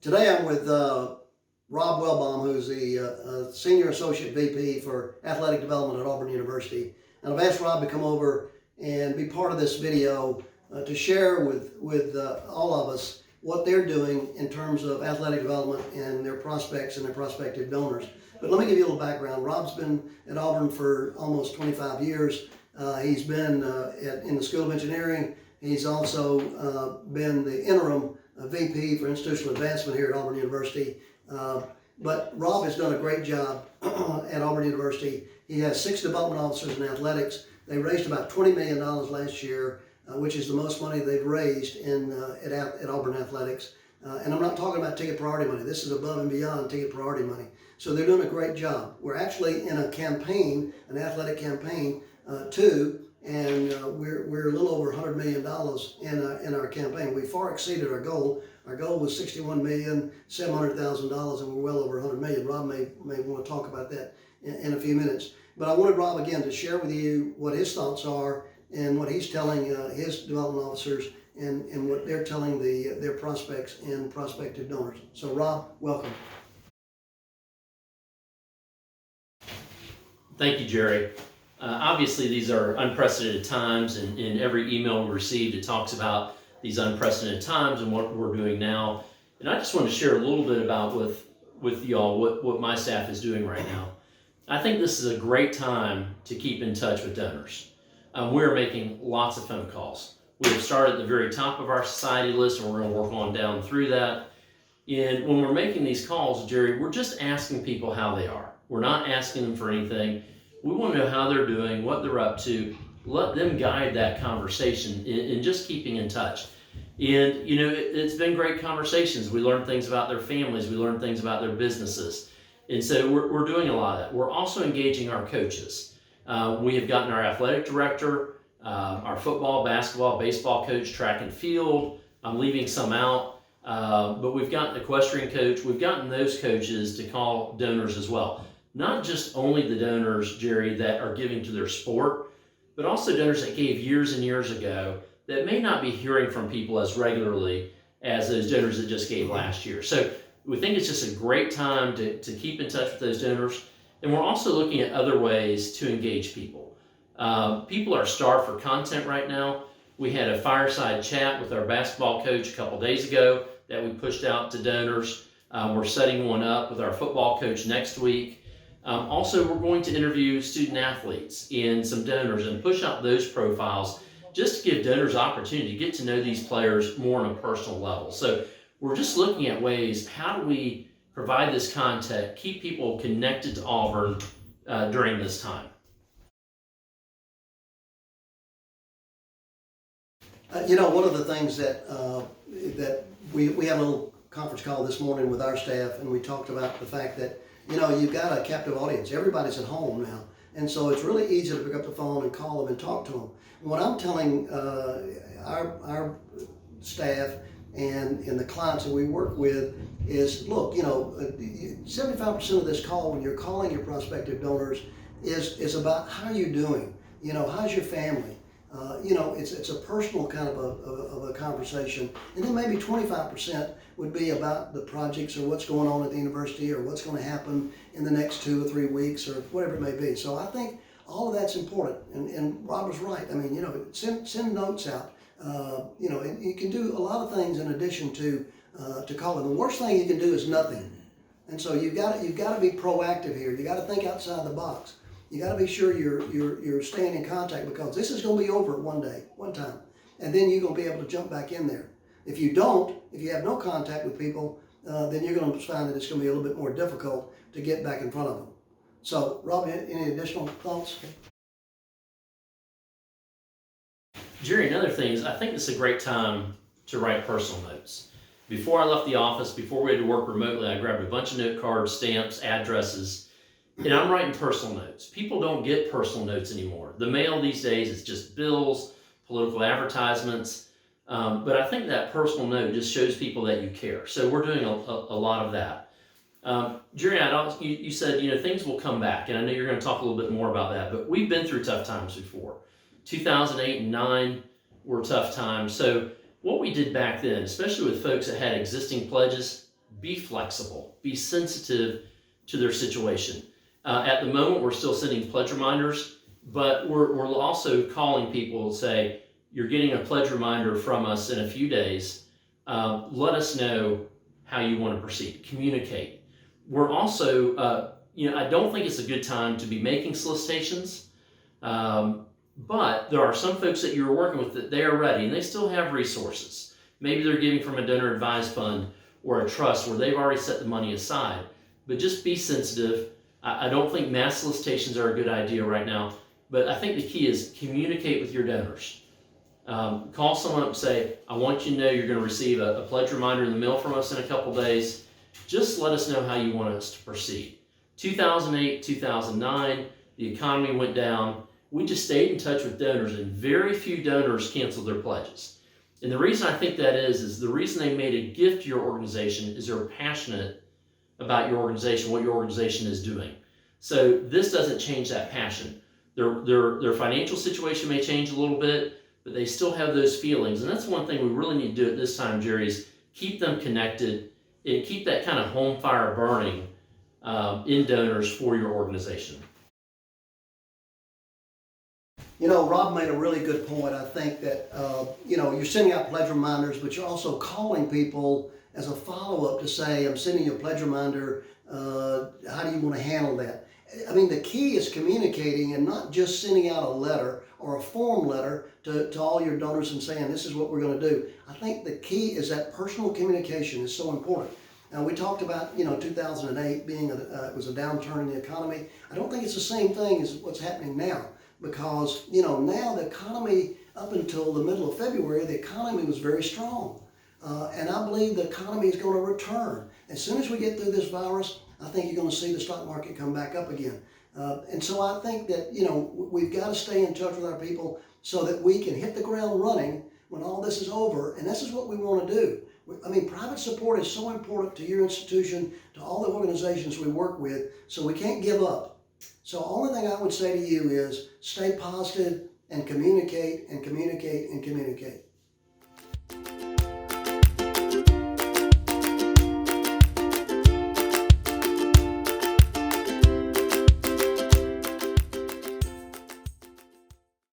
Today I'm with Rob Wellbaum, who's the Senior Associate VP for Athletic Development at Auburn University. And I've asked Rob to come over and be part of this video to share with all of us what they're doing in terms of athletic development and their prospects and their prospective donors. But let me give you a little background. Rob's been at Auburn for almost 25 years. He's been in the School of Engineering. He's also been the interim VP for Institutional Advancement here at Auburn University. But Rob has done a great job at Auburn University. He has 6 development officers in athletics. They raised about $20 million last year, which is the most money they've raised at Auburn Athletics. And I'm not talking about ticket priority money. This is above and beyond ticket priority money. So they're doing a great job. We're actually in a campaign, an athletic campaign too, and we're a little over $100 million in our campaign. We far exceeded our goal. Our goal was $61,700,000, and we're well over $100 million. Rob may want to talk about that in a few minutes. But I wanted Rob again to share with you what his thoughts are and what he's telling his development officers and what they're telling their prospects and prospective donors. So Rob, welcome. Thank you, Jerry. Obviously, these are unprecedented times, and in every email we received, it talks about these unprecedented times and what we're doing now. And I just want to share a little bit about with y'all what my staff is doing right now. I think this is a great time to keep in touch with donors. We're making lots of phone calls. We have started at the very top of our society list, and we're going to work on down through that. And when we're making these calls, Jerry, we're just asking people how they are. We're not asking them for anything. We want to know how they're doing, what they're up to. Let them guide that conversation in just keeping in touch. And, you know, it's been great conversations. We learn things about their families. We learn things about their businesses. And so we're doing a lot of that. We're also engaging our coaches. We have gotten our athletic director, our football, basketball, baseball coach, track and field. I'm leaving some out. But we've got the equestrian coach. We've gotten those coaches to call donors as well. Not just only the donors, Jerry, that are giving to their sport, but also donors that gave years and years ago that may not be hearing from people as regularly as those donors that just gave last year. So we think it's just a great time to keep in touch with those donors. And we're also looking at other ways to engage people. People are starved for content right now. We had a fireside chat with our basketball coach a couple days ago that we pushed out to donors. We're setting one up with our football coach next week. Also, we're going to interview student athletes and some donors and push out those profiles just to give donors opportunity to get to know these players more on a personal level. So we're just looking at ways, how do we provide this content, keep people connected to Auburn during this time. You know, one of the things that we had a little conference call this morning with our staff, and we talked about the fact that, you know, you've got a captive audience. Everybody's at home now. And so it's really easy to pick up the phone and call them and talk to them. What I'm telling our staff and the clients that we work with is, look, you know, 75% of this call when you're calling your prospective donors is about how you're doing. You know, how's your family? You know, it's a personal kind of a conversation. And then maybe 25% would be about the projects or what's going on at the university or what's going to happen in the next 2 or 3 weeks or whatever it may be. So I think all of that's important. And Rob was right. I mean, you know, send notes out. You know, and you can do a lot of things in addition to calling. The worst thing you can do is nothing. And so you've got to be proactive here. You got to think outside the box. You got to be sure you're staying in contact, because this is going to be over one time, and then you're going to be able to jump back in there. If you have no contact with people, then you're going to find that it's going to be a little bit more difficult to get back in front of them. So, Rob, any additional thoughts? Jerry, another thing is I think it's a great time to write personal notes. Before I left the office, before we had to work remotely, I grabbed a bunch of note cards, stamps, addresses, and I'm writing personal notes. People don't get personal notes anymore. The mail these days is just bills, political advertisements. But I think that personal note just shows people that you care. So we're doing a lot of that. Jerry, you said, you know, things will come back. And I know you're going to talk a little bit more about that. But we've been through tough times before. 2008 and 2009 were tough times. So what we did back then, especially with folks that had existing pledges, be flexible, be sensitive to their situation. At the moment, we're still sending pledge reminders, but we're also calling people and say, you're getting a pledge reminder from us in a few days. Let us know how you want to proceed. Communicate. We're also, I don't think it's a good time to be making solicitations, but there are some folks that you're working with that they are ready and they still have resources. Maybe they're giving from a donor advised fund or a trust where they've already set the money aside. But just be sensitive. I don't think mass solicitations are a good idea right now, but I think the key is communicate with your donors. Call someone up and say, I want you to know you're going to receive a pledge reminder in the mail from us in a couple days. Just let us know how you want us to proceed. 2008, 2009, the economy went down. We just stayed in touch with donors, and very few donors canceled their pledges. And the reason I think that is the reason they made a gift to your organization is they're passionate about your organization, what your organization is doing. So this doesn't change that passion. Their financial situation may change a little bit, but they still have those feelings. And that's one thing we really need to do at this time, Jerry, is keep them connected and keep that kind of home fire burning in donors for your organization. Rob made a really good point. I think that, you're sending out pledge reminders, but you're also calling people as a follow-up to say, I'm sending you a pledge reminder. How do you want to handle that? I mean, the key is communicating and not just sending out a letter or a form letter to all your donors and saying, this is what we're going to do. I think the key is that personal communication is so important. Now, we talked about, 2008 being it was a downturn in the economy. I don't think it's the same thing as what's happening now. Because, now the economy, up until the middle of February, the economy was very strong. And I believe the economy is going to return. As soon as we get through this virus, I think you're going to see the stock market come back up again. And so I think that, we've got to stay in touch with our people so that we can hit the ground running when all this is over. And this is what we want to do. Private support is so important to your institution, to all the organizations we work with, so we can't give up. So the only thing I would say to you is stay positive and communicate and communicate and communicate.